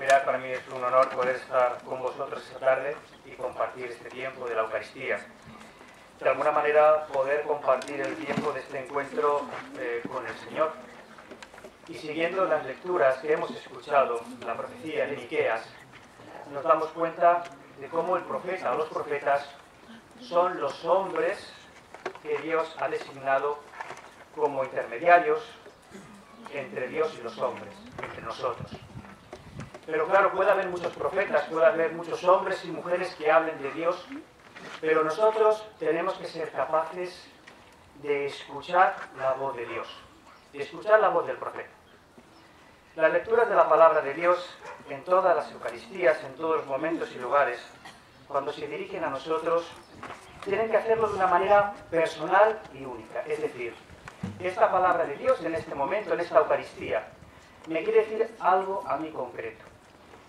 Mirad, para mí es un honor poder estar con vosotros esta tarde y compartir este tiempo de la Eucaristía. De alguna manera, poder compartir el tiempo de este encuentro con el Señor. Y siguiendo las lecturas que hemos escuchado, la profecía de Miqueas, nos damos cuenta de cómo el profeta o los profetas son los hombres que Dios ha designado como intermediarios entre Dios y los hombres, entre nosotros. Pero claro, puede haber muchos profetas, puede haber muchos hombres y mujeres que hablen de Dios, pero nosotros tenemos que ser capaces de escuchar la voz de Dios, de escuchar la voz del profeta. Las lecturas de la palabra de Dios en todas las Eucaristías, en todos los momentos y lugares, cuando se dirigen a nosotros, tienen que hacerlo de una manera personal y única. Es decir, esta palabra de Dios en este momento, en esta Eucaristía, me quiere decir algo a mí concreto.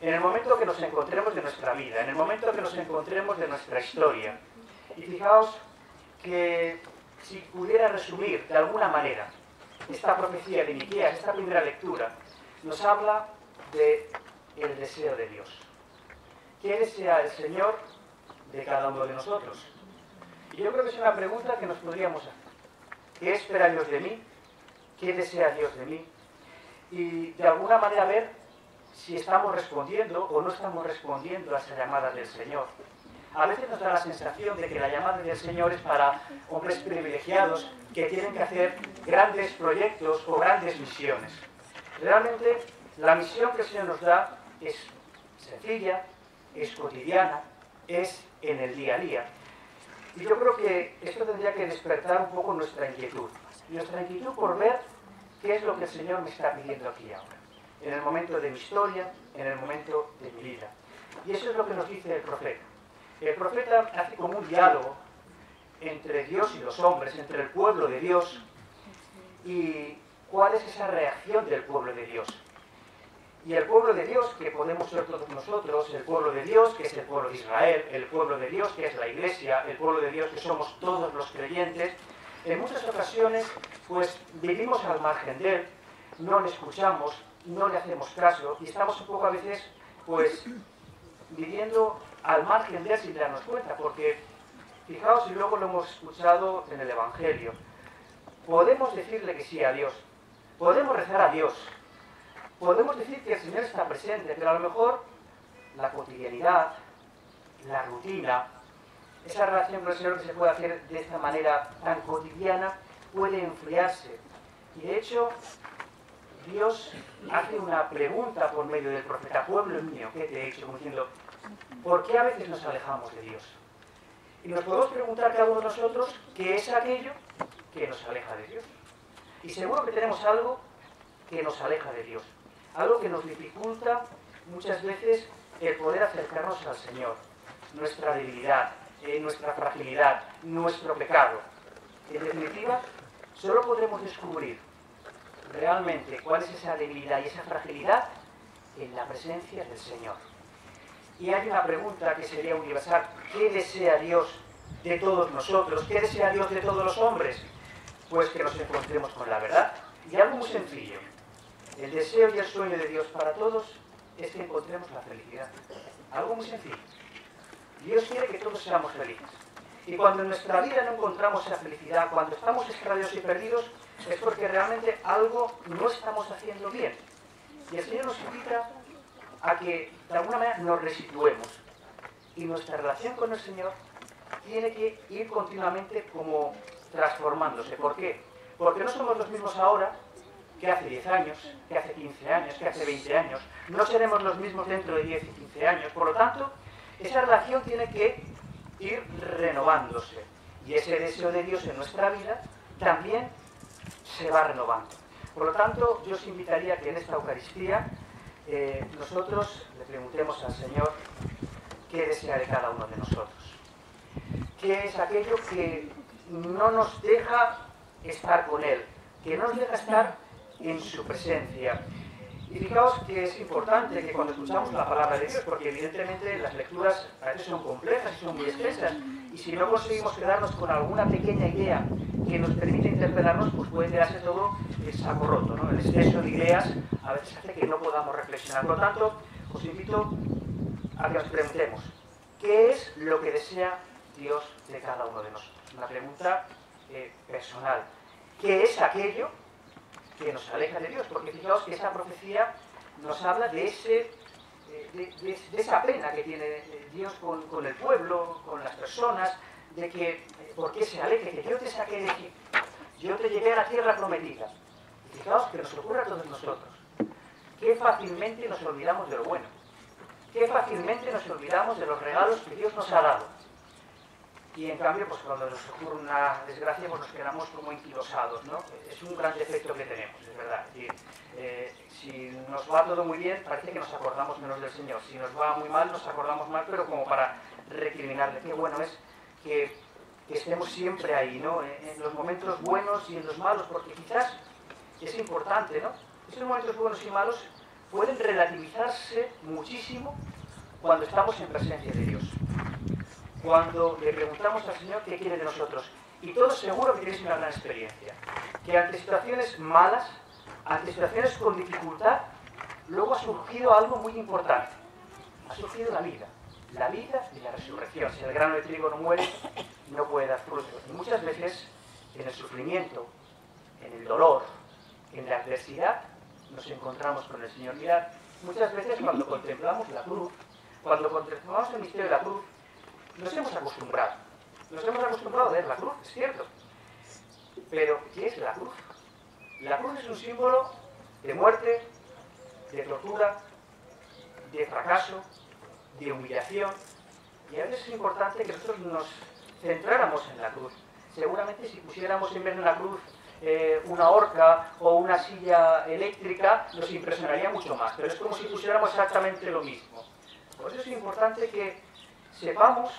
En el momento que nos encontremos de nuestra vida, en el momento que nos encontremos de nuestra historia. Y fijaos que si pudiera resumir de alguna manera esta profecía de Miqueas, esta primera lectura, nos habla del deseo de Dios. ¿Qué desea el Señor de cada uno de nosotros? Y yo creo que es una pregunta que nos podríamos hacer. ¿Qué espera Dios de mí? ¿Qué desea Dios de mí? Y de alguna manera ver si estamos respondiendo o no estamos respondiendo a esa llamada del Señor. A veces nos da la sensación de que la llamada del Señor es para hombres privilegiados que tienen que hacer grandes proyectos o grandes misiones. Realmente la misión que el Señor nos da es sencilla, es cotidiana, es en el día a día. Y yo creo que esto tendría que despertar un poco nuestra inquietud por ver qué es lo que el Señor me está pidiendo aquí ahora, en el momento de mi historia, en el momento de mi vida. Y eso es lo que nos dice el profeta. El profeta hace como un diálogo entre Dios y los hombres, entre el pueblo de Dios, y cuál es esa reacción del pueblo de Dios. Y el pueblo de Dios, que podemos ser todos nosotros, el pueblo de Dios, que es el pueblo de Israel, el pueblo de Dios, que es la Iglesia, el pueblo de Dios, que somos todos los creyentes, en muchas ocasiones, pues vivimos al margen de Él, no le escuchamos, no le hacemos caso, y estamos un poco a veces, pues, viviendo al margen de Él sin darnos cuenta, porque, fijaos, y luego lo hemos escuchado en el Evangelio, podemos decirle que sí a Dios, podemos rezar a Dios, podemos decir que el Señor está presente, pero a lo mejor la cotidianidad, la rutina, esa relación con el Señor que se puede hacer de esta manera tan cotidiana, puede enfriarse. Y de hecho, Dios hace una pregunta por medio del profeta: pueblo mío, ¿qué te he hecho? Como diciendo, ¿por qué a veces nos alejamos de Dios? Y nos podemos preguntar cada uno de nosotros qué es aquello que nos aleja de Dios. Y seguro que tenemos algo que nos aleja de Dios. Algo que nos dificulta muchas veces el poder acercarnos al Señor. Nuestra debilidad, nuestra fragilidad, nuestro pecado. En definitiva, solo podremos descubrir realmente cuál es esa debilidad y esa fragilidad en la presencia del Señor. Y hay una pregunta que sería universal: ¿qué desea Dios de todos nosotros? ¿Qué desea Dios de todos los hombres? Pues que nos encontremos con la verdad. Y algo muy sencillo: el deseo y el sueño de Dios para todos es que encontremos la felicidad. Algo muy sencillo. Dios quiere que todos seamos felices. Y cuando en nuestra vida no encontramos esa felicidad, cuando estamos extraviados y perdidos, es porque realmente algo no estamos haciendo bien. Y el Señor nos invita a que de alguna manera nos resituemos. Y nuestra relación con el Señor tiene que ir continuamente como transformándose. ¿Por qué? Porque no somos los mismos ahora que hace 10 años, que hace 15 años, que hace 20 años. No seremos los mismos dentro de 10 y 15 años. Por lo tanto, esa relación tiene que ir renovándose. Y ese deseo de Dios en nuestra vida también se va renovando. Por lo tanto, yo os invitaría a que en esta Eucaristía nosotros le preguntemos al Señor qué desea de cada uno de nosotros. ¿Qué es aquello que no nos deja estar con Él? Que no nos deja estar en su presencia. Y fijaos que es importante que cuando escuchamos la palabra de Dios, porque evidentemente las lecturas a veces son complejas y son muy extensas, y si no conseguimos quedarnos con alguna pequeña idea que nos permite interpelarnos, pues puede quedarse todo el saco roto, ¿no? El exceso de ideas a veces hace que no podamos reflexionar. Por lo tanto, os invito a que nos preguntemos, ¿qué es lo que desea Dios de cada uno de nosotros? Una pregunta personal. ¿Qué es aquello que nos aleja de Dios? Porque fijaos que esa profecía nos habla de esa pena que tiene Dios con el pueblo, con las personas, de que, ¿por qué se aleje? Que yo te saqué de Egipto, yo te llevé a la tierra prometida. Y fijaos que nos ocurre a todos nosotros. Qué fácilmente nos olvidamos de lo bueno. Qué fácilmente nos olvidamos de los regalos que Dios nos ha dado. Y en cambio, pues cuando nos ocurre una desgracia, pues nos quedamos como enquilosados, ¿no? Es un gran defecto que tenemos, es verdad. Es decir, si nos va todo muy bien, parece que nos acordamos menos del Señor. Si nos va muy mal, nos acordamos mal, pero como para recriminarle. Qué bueno es que estemos siempre ahí, ¿no? En los momentos buenos y en los malos, porque quizás es importante, ¿no? Esos momentos buenos y malos pueden relativizarse muchísimo cuando estamos en presencia de Dios. Cuando le preguntamos al Señor qué quiere de nosotros. Y todos seguro que tenéis una gran experiencia. Que ante situaciones malas, ante situaciones con dificultad, luego ha surgido algo muy importante. Ha surgido la vida. La vida y la resurrección. Si el grano de trigo no muere, no puede dar fruto. Y muchas veces, en el sufrimiento, en el dolor, en la adversidad, nos encontramos con el Señor. Mirad, muchas veces cuando contemplamos la cruz, cuando contemplamos el misterio de la cruz, nos hemos acostumbrado a ver la cruz, es cierto. Pero, ¿qué es la cruz? La cruz es un símbolo de muerte, de tortura, de fracaso, de humillación. Y a veces es importante que nosotros nos centráramos en la cruz. Seguramente si pusiéramos en vez de una cruz una horca o una silla eléctrica, nos impresionaría mucho más. Pero es como si pusiéramos exactamente lo mismo. Por eso es importante que sepamos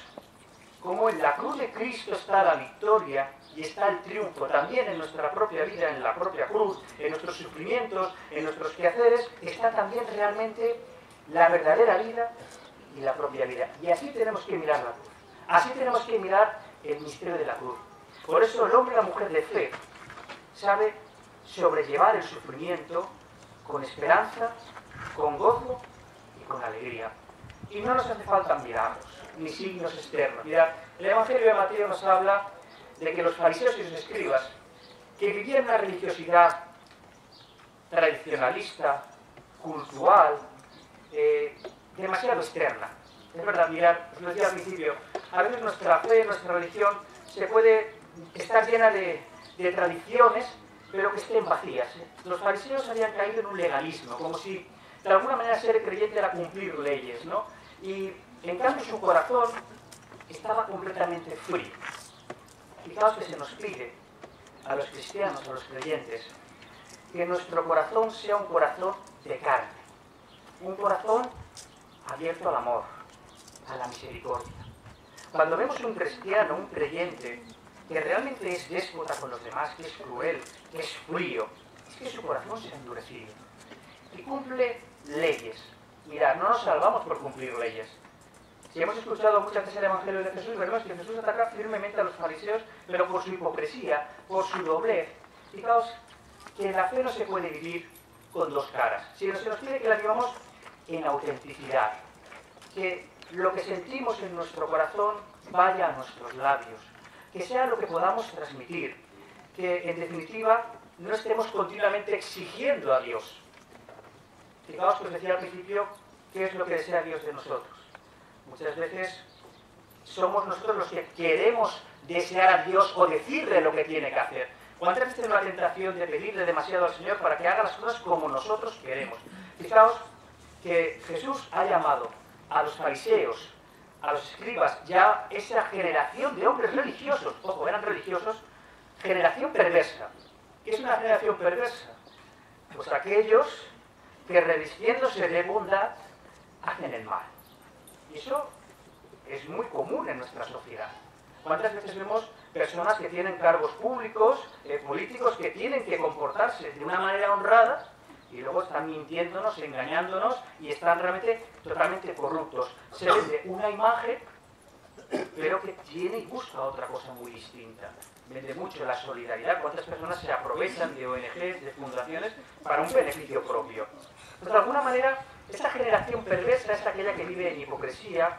cómo en la cruz de Cristo está la victoria y está el triunfo. También en nuestra propia vida, en la propia cruz, en nuestros sufrimientos, en nuestros quehaceres, está también realmente la verdadera vida y la propia vida. Y así tenemos que mirar la cruz. Así tenemos que mirar el misterio de la cruz. Por eso el hombre y la mujer de fe sabe sobrellevar el sufrimiento con esperanza, con gozo y con alegría. Y no nos hace falta milagros, ni signos externos. Mirad, el Evangelio de Mateo nos habla de que los fariseos y sus escribas, que vivían una religiosidad tradicionalista, cultural, demasiado externa. Es verdad, mirad, os lo decía al principio, a veces nuestra fe, nuestra religión, se puede estar llena de tradiciones, pero que estén vacías. Los fariseos habían caído en un legalismo, como si de alguna manera ser creyente era cumplir leyes, ¿no? Y en cambio su corazón estaba completamente frío. Fijaos que se nos pide a los cristianos, a los creyentes, que nuestro corazón sea un corazón de carne, un corazón abierto al amor, a la misericordia. Cuando vemos un cristiano, un creyente, que realmente es déspota con los demás, que es cruel, que es frío, es que su corazón se ha endurecido. Y cumple leyes. Mirad, no nos salvamos por cumplir leyes. Si hemos escuchado muchas veces el Evangelio de Jesús, veremos que Jesús ataca firmemente a los fariseos, pero por su hipocresía, por su doblez. Fijaos que la fe no se puede vivir con dos caras, sino se nos pide que la vivamos en autenticidad. Que lo que sentimos en nuestro corazón vaya a nuestros labios. Que sea lo que podamos transmitir. Que, en definitiva, no estemos continuamente exigiendo a Dios. Fijaos que os decía al principio qué es lo que desea Dios de nosotros. Muchas veces somos nosotros los que queremos desear a Dios o decirle lo que tiene que hacer. ¿Cuántas veces tenemos la tentación de pedirle demasiado al Señor para que haga las cosas como nosotros queremos? Fijaos que Jesús ha llamado a los fariseos, a los escribas, ya esa generación de hombres religiosos, ojo, eran religiosos, generación perversa. ¿Qué es una generación perversa? Pues aquellos que revistiéndose de bondad hacen el mal. Y eso es muy común en nuestra sociedad. ¿Cuántas veces vemos personas que tienen cargos públicos, políticos, que tienen que comportarse de una manera honrada y luego están mintiéndonos, engañándonos y están realmente totalmente corruptos? Se vende una imagen, pero que tiene y busca otra cosa muy distinta. Vende mucho la solidaridad. ¿Cuántas personas se aprovechan de ONGs, de fundaciones, para un beneficio propio? Pues de alguna manera Esta generación perversa es aquella que vive en hipocresía,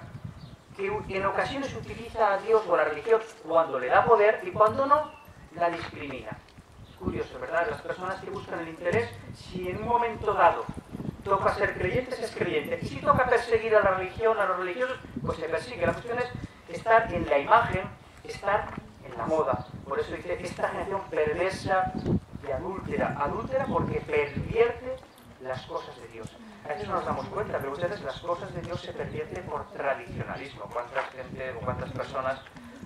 que en ocasiones utiliza a Dios o a la religión cuando le da poder y cuando no, la discrimina. Es curioso, ¿verdad? Las personas que buscan el interés, si en un momento dado toca ser creyentes, es creyente. Y si toca perseguir a la religión, a los religiosos, pues se persigue. La cuestión es estar en la imagen, estar en la moda. Por eso dice, esta generación perversa y adúltera. Adúltera porque pervierte las cosas de Dios. A veces no nos damos cuenta, pero muchas veces las cosas de Dios se pervierten por tradicionalismo. ¿Cuánta gente o cuántas personas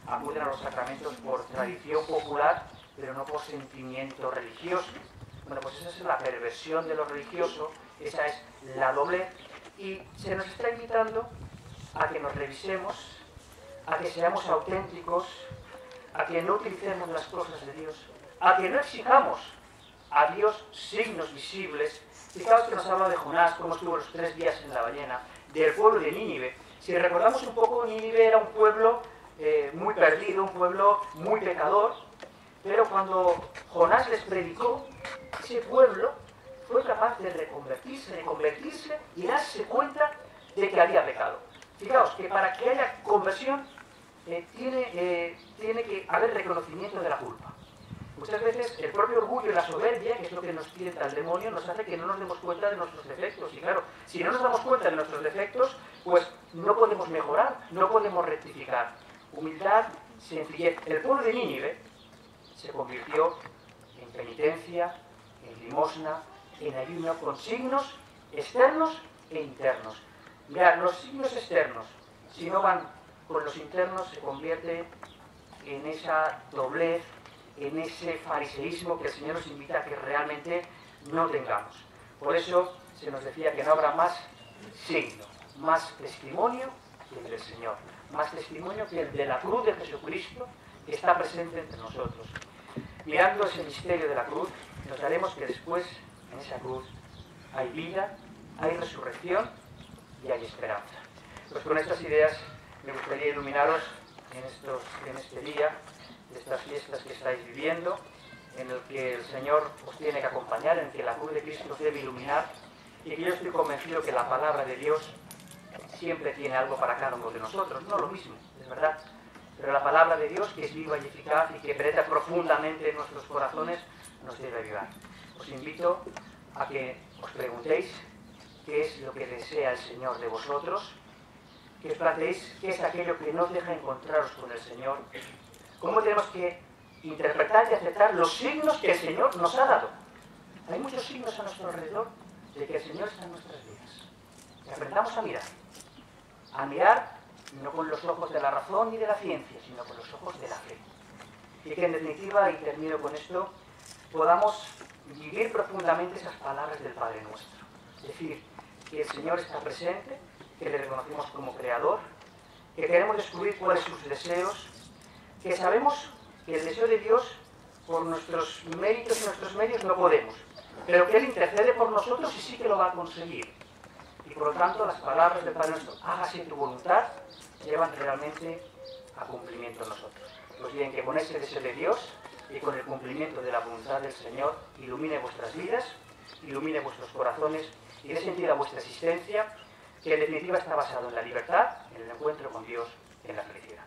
acuden a los sacramentos por tradición popular, pero no por sentimiento religioso? Bueno, pues esa es la perversión de lo religioso, esa es la doblez, y se nos está invitando a que nos revisemos, a que seamos auténticos, a que no utilicemos las cosas de Dios, a que no exijamos a Dios signos visibles. Fijaos que nos habla de Jonás, cómo estuvo los 3 días en la ballena, del pueblo de Nínive. Si recordamos un poco, Nínive era un pueblo muy perdido, un pueblo muy pecador, pero cuando Jonás les predicó, ese pueblo fue capaz de reconvertirse y darse cuenta de que había pecado. Fijaos que para que haya conversión tiene que haber reconocimiento de la culpa. Muchas veces el propio orgullo y la soberbia, que es lo que nos tienta el demonio, nos hace que no nos demos cuenta de nuestros defectos. Y claro, si no nos damos cuenta de nuestros defectos, pues no podemos mejorar, no podemos rectificar. Humildad, sencillez. El pueblo de Nínive se convirtió en penitencia, en limosna, en ayuno, con signos externos e internos. Mirad, los signos externos, si no van con los internos, se convierte en esa doblez, en ese fariseísmo que el Señor nos invita a que realmente no tengamos. Por eso se nos decía que no habrá más signo, más testimonio que el del Señor, más testimonio que el de la cruz de Jesucristo que está presente entre nosotros. Mirando ese misterio de la cruz, nos daremos que después, en esa cruz, hay vida, hay resurrección y hay esperanza. Pues con estas ideas me gustaría iluminaros en este día, de estas fiestas que estáis viviendo, en el que el Señor os tiene que acompañar, en el que la cruz de Cristo os debe iluminar, y que yo estoy convencido que la palabra de Dios siempre tiene algo para cada uno de nosotros, no lo mismo, es verdad, pero la palabra de Dios, que es viva y eficaz y que penetra profundamente en nuestros corazones, nos debe ayudar. Os invito a que os preguntéis qué es lo que desea el Señor de vosotros, que os planteéis qué es aquello que nos deja encontraros con el Señor, cómo tenemos que interpretar y aceptar los signos que el Señor nos ha dado. Hay muchos signos a nuestro alrededor de que el Señor está en nuestras vidas. Que aprendamos a mirar no con los ojos de la razón ni de la ciencia, sino con los ojos de la fe. Y que en definitiva, y termino con esto, podamos vivir profundamente esas palabras del Padre Nuestro. Es decir, que el Señor está presente, que le reconocemos como Creador, que queremos descubrir cuáles son sus deseos, que sabemos que el deseo de Dios, por nuestros méritos y nuestros medios, no podemos, pero que Él intercede por nosotros y sí que lo va a conseguir. Y por lo tanto, las palabras del Padre Nuestro, hágase tu voluntad, llevan realmente a cumplimiento en nosotros. Pues bien, que con ese deseo de Dios y con el cumplimiento de la voluntad del Señor, ilumine vuestras vidas, ilumine vuestros corazones y dé sentido a vuestra existencia, que en definitiva está basado en la libertad, en el encuentro con Dios y en la felicidad.